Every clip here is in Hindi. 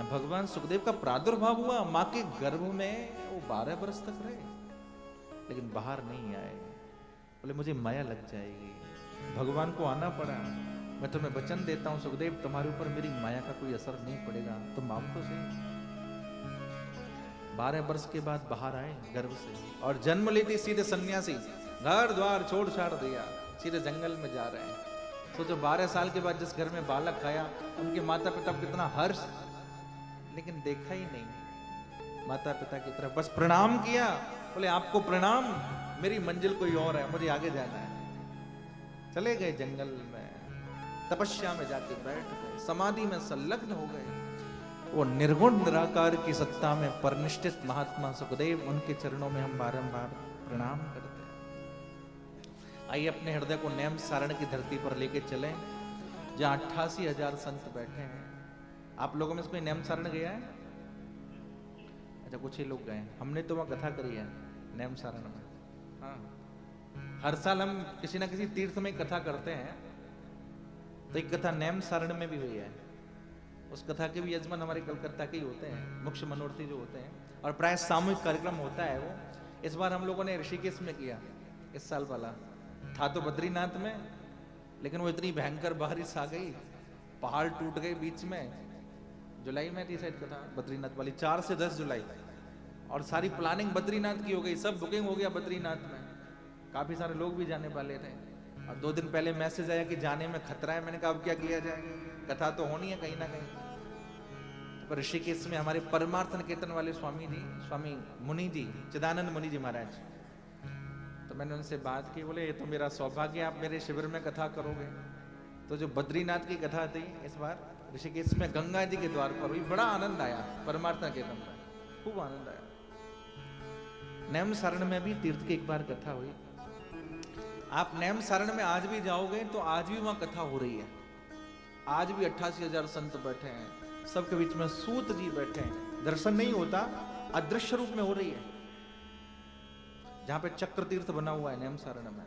भगवान सुखदेव का प्रादुर्भाव हुआ मां के गर्भ में, वो 12 वर्ष तक रहे, लेकिन बाहर नहीं आए। बोले मुझे माया लग जाएगी, भगवान को आना पड़ा। मैं तुम्हें वचन देता हूं सुखदेव, तुम्हारे ऊपर मेरी माया का कोई असर नहीं पड़ेगा, तुम आओ तो सही। 12 वर्ष के बाद बाहर आए गर्भ से, और जन्म लेते सीधे सन्यासी, घर द्वार छोड़ छाड़ दिया, सीधे जंगल में जा रहे हैं। सोचो 12 साल के बाद जिस घर में बालक आया, उनके माता पिता को कितना हर्ष, लेकिन देखा ही नहीं माता पिता की तरफ, बस प्रणाम किया। बोले आपको प्रणाम, मेरी मंजिल कोई और है, मुझे आगे जाना है। चले गए जंगल में, तपस्या में जाके बैठ गए, समाधि में संलग्न हो गए। वो निर्गुण निराकार की सत्ता में परनिष्ठित महात्मा सुखदेव, उनके चरणों में हम बारंबार प्रणाम करते हैं। आइए अपने हृदय को नेम सारण की धरती पर लेके चलें, जहां 88,000 संत बैठे हैं। आप लोगों में से कोई नेम सारण गया है? अच्छा, कुछ ही लोग गए। हमने तो वहां कथा करी है नेम सारण में। हाँ, हर साल हम किसी ना किसी तीर्थ में कथा करते हैं, तो एक कथा नेम सारण में भी हुई है। उस कथा के भी यजमान हमारे कलकत्ता के ही होते हैं, मुख्य मनोरथी जो होते हैं, और प्राय सामूहिक कार्यक्रम होता है वो। इस बार हम लोगों ने ऋषिकेश में किया, इस साल वाला था तो बद्रीनाथ में, लेकिन वो इतनी भयंकर बारिश आ गई, पहाड़ टूट गए बीच में। जुलाई में थी शायद कथा बद्रीनाथ वाली, 4 से 10 जुलाई, और सारी प्लानिंग बद्रीनाथ की हो गई, सब बुकिंग हो गया बद्रीनाथ में, काफी सारे लोग भी जाने वाले थे। और 2 दिन पहले मैसेज आया कि जाने में खतरा है। मैंने कहा अब क्या किया जाए, कथा तो होनी है कहीं ना कहीं। तो ऋषिकेश में हमारे परमार्थ निकेतन वाले स्वामी जी, स्वामी मुनि जी, चिदानंद मुनि जी महाराज, तो मैंने उनसे बात की। बोले ये तो मेरा सौभाग्य, आप मेरे शिविर में कथा करोगे। तो जो बद्रीनाथ की कथा थी इस बार ऋषिकेश में गंगा जी के द्वार पर हुई, बड़ा आनंद आया। परमार्थ निकेतन में खूब आनंद आया। नेम सारण में भी तीर्थ की एक बार कथा हुई। आप नेम सारण में आज भी जाओगे तो आज भी वहां कथा हो रही है। आज भी 88,000 संत बैठे हैं, सबके बीच में सूत जी बैठे हैं। दर्शन नहीं होता, अदृश्य रूप में हो रही है। जहां पे चक्र तीर्थ बना हुआ है नेम सारण में,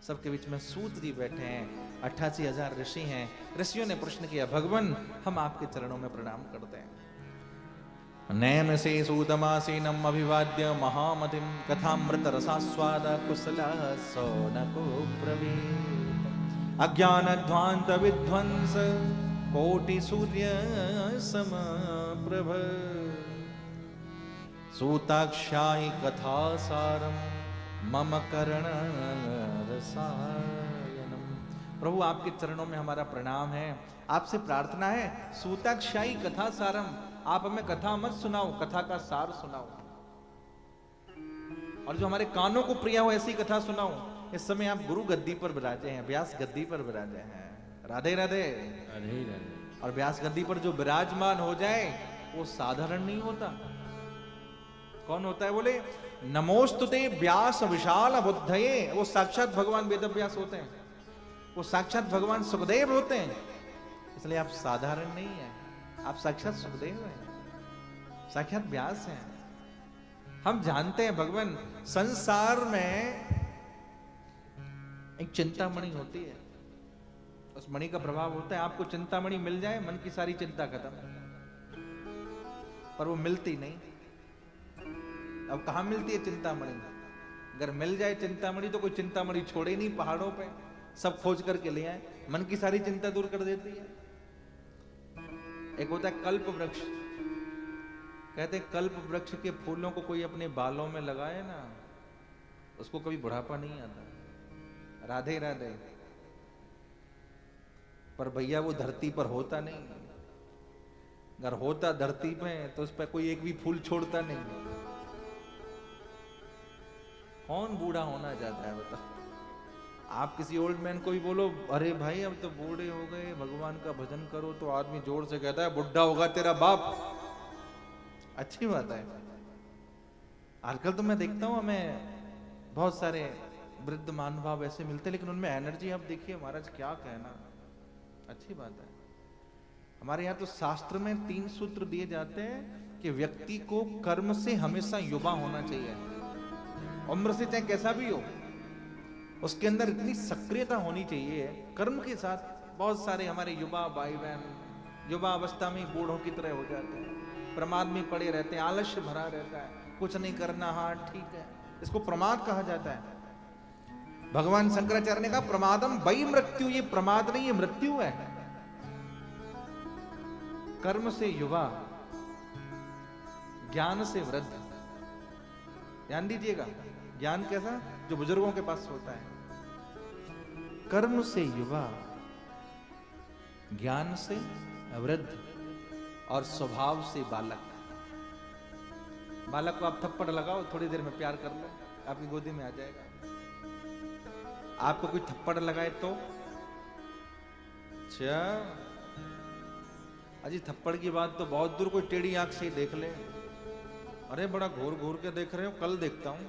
सबके बीच में सूत जी बैठे हैं। 88,000 ऋषि हैं। ऋषियों ने प्रश्न किया, भगवान हम आपके चरणों में प्रणाम करते हैं। नैन से सूतमासीनम अभिवाद्य महामतिम कथामृत रसास्वाद कुशल सौनको ब्रवीत अज्ञानध्वांत विध्वंस कोटि सूर्य समप्रभ सूताक्षायि कथासारम मम कर्ण रसायनम। प्रभु आपके चरणों में हमारा प्रणाम है, आपसे प्रार्थना है, सूताक्षायी कथा सारम, आप हमें कथा मत सुनाओ, कथा का सार सुनाओ, और जो हमारे कानों को प्रिय हो ऐसी कथा सुनाओ। इस समय आप गुरु गद्दी पर विराजे हैं, व्यास गद्दी पर विराजे हैं। राधे राधे राधे राधे। और व्यास गद्दी पर जो विराजमान हो जाए वो साधारण नहीं होता। कौन होता है? बोले नमोस्तुते व्यास विशाल बुद्धये, वो साक्षात भगवान वेद व्यास होते हैं, वो साक्षात भगवान सुखदेव होते हैं। इसलिए आप साधारण नहीं है, आप साक्षात सुखदेव हैं, साक्षात व्यास हैं। हम जानते हैं भगवान, संसार में एक चिंतामणि होती है, उस मणि का प्रभाव होता है, आपको चिंतामणि मिल जाए मन की सारी चिंता खत्म, पर वो मिलती नहीं। अब कहां मिलती है चिंतामणि? अगर मिल जाए चिंतामणि तो कोई चिंतामणि छोड़े नहीं, पहाड़ों पे सब खोज करके ले आए, मन की सारी चिंता दूर कर देती है। एक होता है कल्प वृक्ष, कहते हैं कल्प वृक्ष के फूलों को कोई अपने बालों में लगाए ना, उसको कभी बुढ़ापा नहीं आता। राधे राधे। पर भैया वो धरती पर होता नहीं, अगर होता धरती पे तो उस पर कोई एक भी फूल छोड़ता नहीं। कौन बूढ़ा होना चाहता है बता? आप किसी ओल्ड मैन को भी बोलो, अरे भाई अब तो बूढ़े हो गए, भगवान का भजन करो, तो आदमी जोर से कहता है बुढ़ा होगा तेरा बाप। अच्छी बात है। आजकल तो मैं देखता हूं हमें बहुत सारे वृद्ध महानुभाव ऐसे मिलते, लेकिन उनमें एनर्जी आप देखिए महाराज, क्या कहना। अच्छी बात है। हमारे यहाँ तो शास्त्र में 3 सूत्र दिए जाते हैं कि व्यक्ति को कर्म से हमेशा युवा होना चाहिए, उम्र से चाहे कैसा भी हो, उसके अंदर इतनी सक्रियता होनी चाहिए कर्म के साथ। बहुत सारे हमारे युवा भाई बहन युवा अवस्था में बूढ़ों की तरह हो जाते हैं, प्रमाद में पड़े रहते हैं, आलस्य भरा रहता है, कुछ नहीं करना, हाँ ठीक है, इसको प्रमाद कहा जाता है। भगवान शंकराचार्य ने कहा प्रमादम वही मृत्यु, ये प्रमाद नहीं, ये मृत्यु है। कर्म से युवा, ज्ञान से वृद्ध। ध्यान दीजिएगा, ज्ञान कैसा, जो बुजुर्गों के पास होता है। कर्म से युवा, ज्ञान से वृद्ध, और स्वभाव से बालक। बालक को आप थप्पड़ लगाओ, थोड़ी देर में प्यार कर लो, आपकी गोदी में आ जाएगा। आपको कोई थप्पड़ लगाए तो अच्छा, अजी थप्पड़ की बात तो बहुत दूर, कोई टेढ़ी आंख से ही देख ले, अरे बड़ा घूर घूर के देख रहे हो, कल देखता हूं।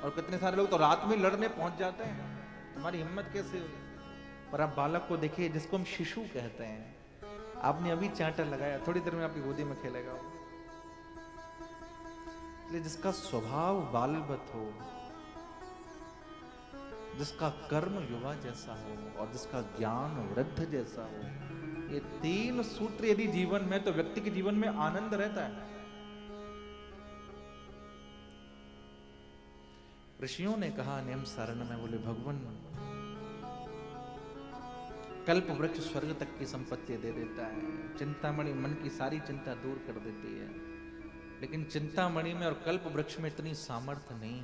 और कितने सारे लोग तो रात में लड़ने पहुंच जाते हैं, तुम्हारी हिम्मत कैसे हुई। पर आप बालक को देखिए, जिसको हम शिशु कहते हैं, आपने अभी चांटा लगाया, थोड़ी देर में आपकी गोदी में खेलेगा। इसलिए जिसका स्वभाव बालवत हो, जिसका कर्म युवा जैसा हो, और जिसका ज्ञान वृद्ध जैसा हो, ये तीन सूत्र यदि जीवन में, तो व्यक्ति के जीवन में आनंद रहता है। ऋषियों ने कहा नियम सारण में, बोले भगवान कल्प वृक्ष स्वर्ग तक की संपत्ति दे देता है, चिंतामणि मन की सारी चिंता दूर कर देती है, लेकिन चिंतामणि में और कल्प वृक्ष में इतनी सामर्थ्य नहीं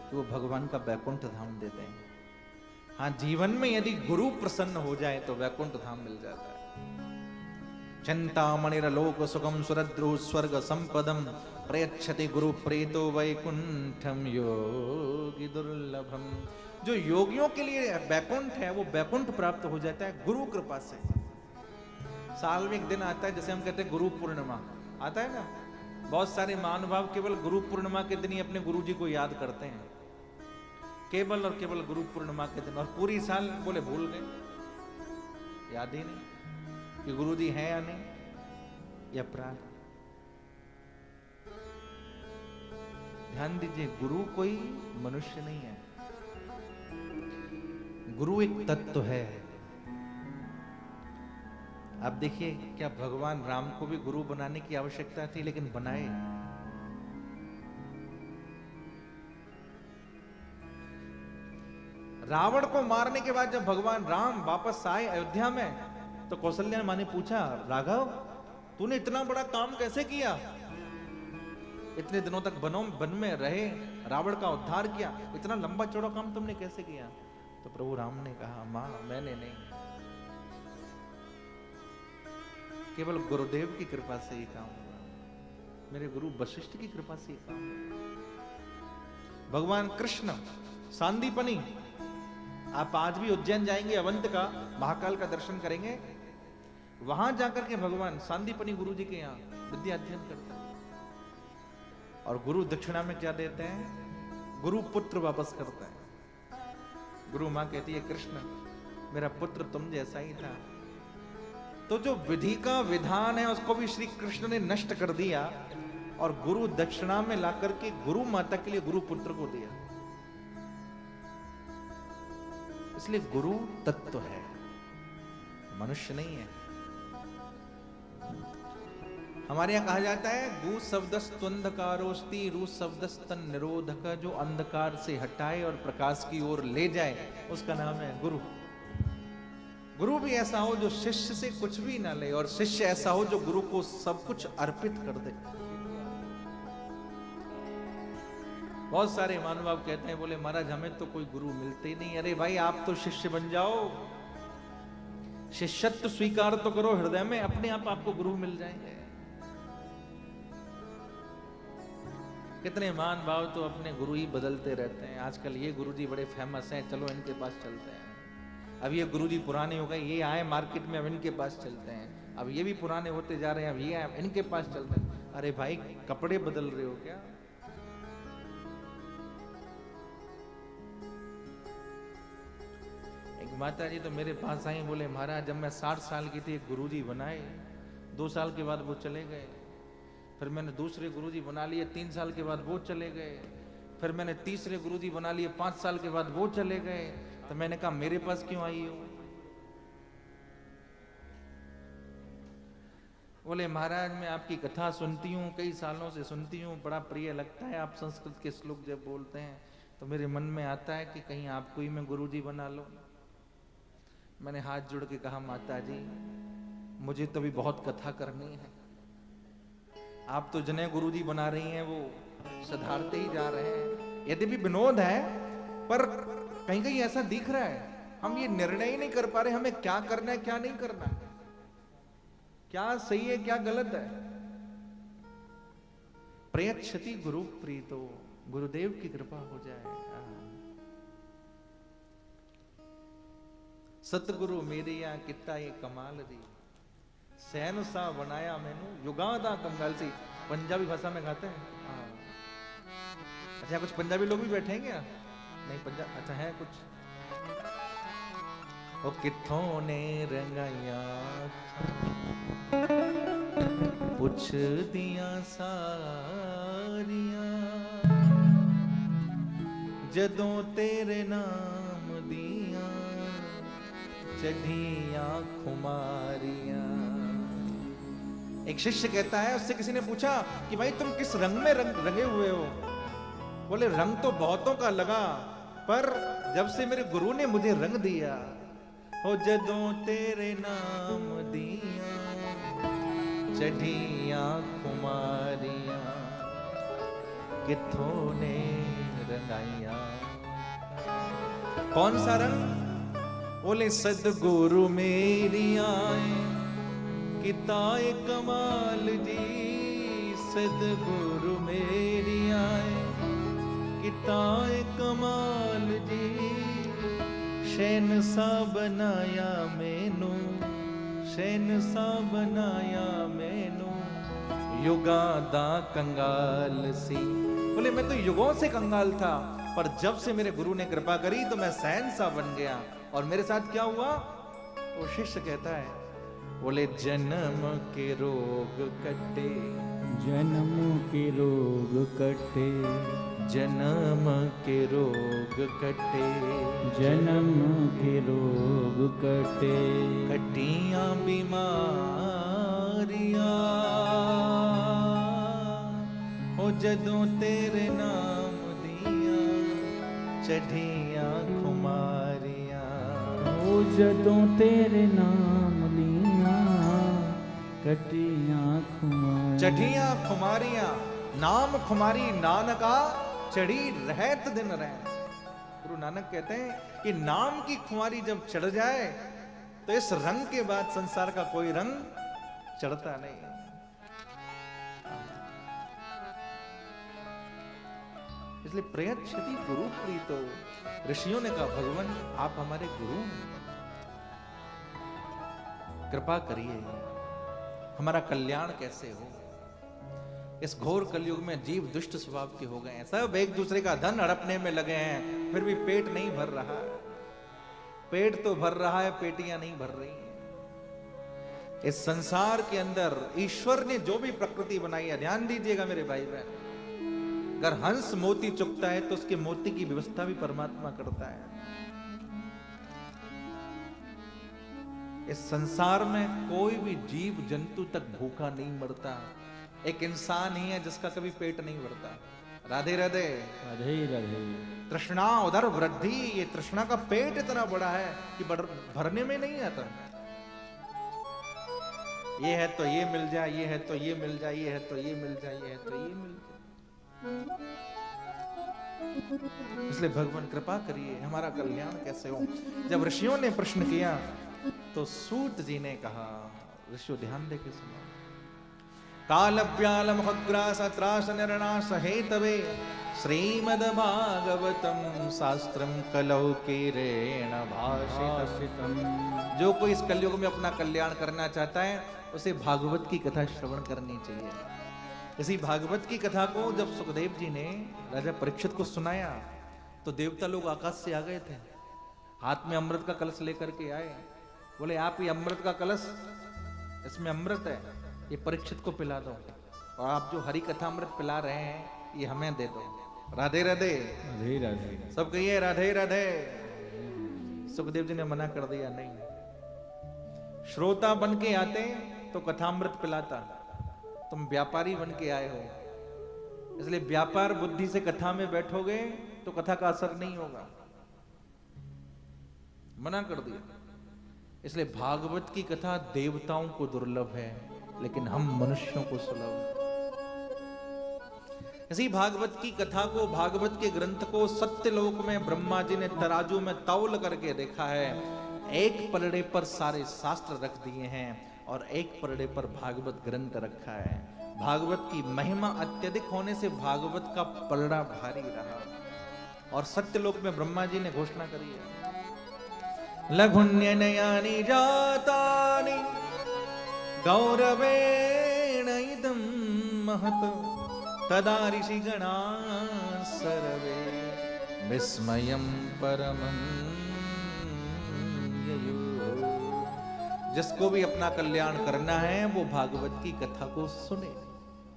कि वो भगवान का वैकुंठ धाम देते हैं। हाँ, जीवन में यदि गुरु प्रसन्न हो जाए तो वैकुंठ धाम मिल जाता है। चिंतामणिरलोक सुखम सुरद्रु स्वर्ग संपदम प्रयच्छति गुरु प्रेतो वैकुंठम योगी दुर्लभम। जो योगियों के लिए वैकुंठ है, वो वैकुंठ प्राप्त हो जाता है गुरु कृपा से। साल में एक दिन आता है, जैसे हम कहते हैं गुरु पूर्णिमा आता है ना, बहुत सारे महानुभाव केवल गुरु पूर्णिमा के दिन ही अपने गुरु जी को याद करते हैं, केवल और केवल गुरु पूर्णिमा के दिन, और पूरी साल बोले भूल गए, याद ही नहीं कि गुरु जी हैं या नहीं, या प्राण। ध्यान दीजिए, गुरु कोई मनुष्य नहीं है, गुरु एक तत्व है। आप देखिए, क्या भगवान राम को भी गुरु बनाने की आवश्यकता थी, लेकिन बनाए। रावण को मारने के बाद जब भगवान राम वापस आए अयोध्या में, तो कौशल्या माँ ने पूछा, राघव तूने इतना बड़ा काम कैसे किया, इतने दिनों तक वन में रहे, रावण का उद्धार किया, इतना लंबा चौड़ा काम तुमने कैसे किया। तो प्रभु राम ने कहा, मां मैंने नहीं, केवल गुरुदेव की कृपा से ही काम हुआ, मेरे गुरु वशिष्ठ की कृपा से ही काम हुआ। भगवान कृष्ण सांदीपनी, आप आज भी उज्जैन जाएंगे, अवंत का महाकाल का दर्शन करेंगे, वहां जाकर के भगवान सांदीपनी गुरु जी के यहाँ विद्या अध्ययन करते हैं। और गुरु दक्षिणा में क्या देते हैं, गुरु पुत्र वापस करता है। गुरु मां कहती है, कृष्ण मेरा पुत्र तुम जैसा ही था। तो जो विधि का विधान है उसको भी श्री कृष्ण ने नष्ट कर दिया, और गुरु दक्षिणा में ला करके गुरु माता के लिए गुरु पुत्र को दिया। इसलिए गुरु तत्व है, मनुष्य नहीं है। हमारे यहां कहा जाता है, गु शब्दस्तुंधकारोस्ति रु शब्दस्तन निरोधक, जो अंधकार से हटाए और प्रकाश की ओर ले जाए, उसका नाम है गुरु। गुरु भी ऐसा हो जो शिष्य से कुछ भी ना ले, और शिष्य ऐसा हो जो गुरु को सब कुछ अर्पित कर दे। बहुत सारे महानुभाव कहते हैं, बोले महाराज हमें तो कोई गुरु मिलते ही नहीं। अरे भाई, आप तो शिष्य बन जाओ, शिष्यत्व स्वीकार तो करो हृदय में, अपने आप आपको गुरु मिल जाएंगे। कितने महानुभाव तो अपने गुरु ही बदलते रहते हैं। आजकल ये गुरु जी बड़े फेमस हैं, चलो इनके पास चलते हैं। अब ये गुरु जी पुराने हो गए, ये आए मार्केट में, अब इनके पास चलते हैं। अब ये भी पुराने होते जा रहे हैं, अब ये आए, इनके पास चलते हैं। अरे भाई, कपड़े बदल रहे हो क्या? एक माता जी तो मेरे पास आई, बोले महाराज जब मैं 60 साल की थी, एक गुरु जी बनाए, 2 साल के बाद वो चले गए। फिर मैंने दूसरे गुरुजी बना लिए, 3 साल के बाद वो चले गए। फिर मैंने तीसरे गुरुजी बना लिए, 5 साल के बाद वो चले गए। तो मैंने कहा मेरे पास क्यों आई हो? बोले महाराज मैं आपकी कथा सुनती हूँ, कई सालों से सुनती हूँ, बड़ा प्रिय लगता है। आप संस्कृत के श्लोक जब बोलते हैं तो मेरे मन में आता है कि कहीं आपको ही मैं गुरुजी बना लूं। मैंने हाथ जोड़ के कहा माता जी मुझे तो भी बहुत कथा करनी है, आप तो जिन्हें गुरुजी बना रही हैं वो सुधारते ही जा रहे हैं। यदि भी विनोद है पर कहीं कहीं ऐसा दिख रहा है हम ये निर्णय ही नहीं कर पा रहे हमें क्या करना है क्या नहीं करना, क्या सही है क्या गलत है। प्रयच्छति गुरु प्रीतो, गुरुदेव की कृपा हो जाए। सतगुरु मेरे यहाँ कितना ये कमाल दी, सैन सा बनाया मैनू युगादा कंगाल सी। पंजाबी भाषा में गाते हैं। अच्छा कुछ पंजाबी लोग भी बैठे हैं क्या? नहीं पंजाब अच्छा है कुछ। ओ किथों ने रंगाया पुछ दिया सारियां, जदों तेरे नाम दिया चढ़िया खुमारियां। एक शिष्य कहता है, उससे किसी ने पूछा कि भाई तुम किस रंग में रंगे हुए हो? बोले रंग तो बहुतों का लगा पर जब से मेरे गुरु ने मुझे रंग दिया, हो जदों तेरे नाम दिया चढ़िया खुमारियां, किथों ने रंगाइया। कौन सा रंग? बोले सदगुरु मेरी आए किताए कमाल जी, सदगुरु मेरी आए किताए कमाल जी, शैन सा बनाया मैनू, शैन सा बनाया मैनू युगा दा कंगाल सी। बोले मैं तो युगों से कंगाल था पर जब से मेरे गुरु ने कृपा करी तो मैं सैन सा बन गया। और मेरे साथ क्या हुआ? वो शिष्य कहता है, बोले जन्म के रोग कटे, जन्म के रोग कटे, जन्म के रोग कटे, जन्म के रोग कटे, कटियां बीमारियां हो जदों तेरे नाम दिया चढ़ियां खुमारियां। ओ जदों तेरे नाम लिया कटियां खुमारियां। चढ़ियां खुमारियां, नाम खुमारी नानका चढ़ी रहत दिन रह। गुरु नानक कहते हैं कि नाम की खुमारी जब चढ़ जाए तो इस रंग के बाद संसार का कोई रंग चढ़ता नहीं। इसलिए प्रयच्छति गुरु प्रीतो, ऋषियों ने कहा भगवान आप हमारे गुरु हैं, कृपा करिए हमारा कल्याण कैसे हो। इस घोर कलयुग में जीव दुष्ट स्वभाव के हो गए हैं, सब एक दूसरे का धन हड़पने में लगे हैं, फिर भी पेट नहीं भर रहा है। पेट तो भर रहा है, पेटियां नहीं भर रही हैं। इस संसार के अंदर ईश्वर ने जो भी प्रकृति बनाई है, ध्यान दीजिएगा मेरे भाई बहन, अगर हंस मोती चुगता है तो उसके मोती की व्यवस्था भी परमात्मा करता है। इस संसार में कोई भी जीव जंतु तक भूखा नहीं मरता, एक इंसान ही है जिसका कभी पेट नहीं भरता। राधे राधे राधे राधे। तृष्णा उधर वृद्धि, ये तृष्णा का पेट इतना बड़ा है कि भरने में नहीं आता। ये है तो ये मिल जाए, ये है तो ये मिल जाए, ये है तो ये मिल जाए, ये है तो ये मिल जाए। इसलिए भगवान कृपा करिए हमारा कल्याण कैसे हो। जब ऋषियों ने प्रश्न किया तो सूत जी ने कहा, ऋषियों ध्यान दे के सुनो, काल व्याल मुखग्रास त्रास निर्णास हेतवे श्रीमद् भागवतम शास्त्रम कलौ कीरेण भाषितम। जो कोई इस कलयुग में अपना कल्याण करना चाहता है उसे भागवत की कथा श्रवण करनी चाहिए। इसी भागवत की कथा को जब सुखदेव जी ने राजा परीक्षित को सुनाया तो देवता लोग आकाश से आ गए थे, हाथ में अमृत का कलश लेकर के आए। बोले आप ये अमृत का कलश, इसमें अमृत है, ये परीक्षित को पिला दो, और आप जो हरि कथा अमृत पिला रहे हैं ये हमें दे दो। राधे राधे राधे राधे। सब कहिए राधे राधे। सुखदेव जी ने मना कर दिया, नहीं। श्रोता बन के आते तो कथामृत पिलाता, तुम व्यापारी बन के आए हो, इसलिए व्यापार बुद्धि से कथा में बैठोगे तो कथा का असर नहीं होगा, मना कर दिया। इसलिए भागवत की कथा देवताओं को दुर्लभ है, लेकिन हम मनुष्यों को सुलभ। इसी भागवत की कथा को, भागवत के ग्रंथ को सत्यलोक में ब्रह्मा जी ने तराजू में तौल करके देखा है। एक पलड़े पर सारे शास्त्र रख दिए हैं और एक पलड़े पर भागवत ग्रंथ रखा है। भागवत की महिमा अत्यधिक होने से भागवत का पलड़ा भारी रहा और सत्यलोक में ब्रह्मा जी ने घोषणा करी है, लघुन्यनयानि जातानि गौरवेण इदं महत् तदा ऋषिगणा सर्वे विस्मयं परमं ययुः। जिसको भी अपना कल्याण करना है वो भागवत की कथा को सुने।